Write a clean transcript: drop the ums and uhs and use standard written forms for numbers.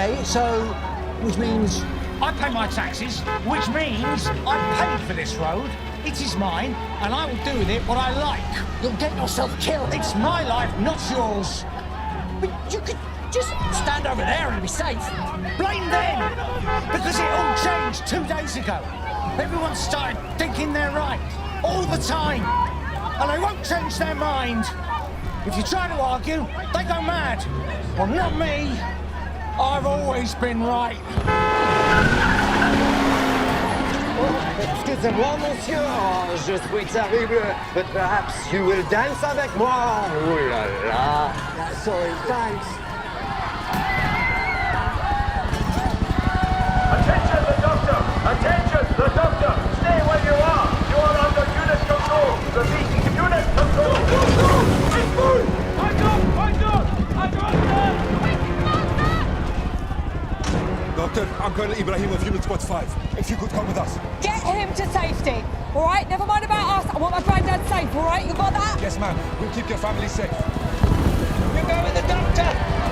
Okay, so, which means... I pay my taxes, which means I paid for this road. It is mine, and I will do with it what I like. You'll get yourself killed. It's my life, not yours. But you could just stand over there and be safe. Blame them, because it all changed 2 days ago. Everyone started thinking they're right, all the time. And they won't change their mind. If you try to argue, they go mad. Well, not me. I've always been right. Excusez-moi, monsieur, je suis terrible, but perhaps you will dance avec moi. Oh là là. Sorry, thanks. Attention, the doctor! Attention, the doctor! Stay where you are! You are under unit control! Repeat, unit control! It's full! I got Doctor, I'm Colonel Ibrahim of Unit Squad 5. If you could come with us. Get him to safety, all right? Never mind about us. I want my granddad safe, all right? You got that? Yes, ma'am. We'll keep your family safe. You go with the doctor!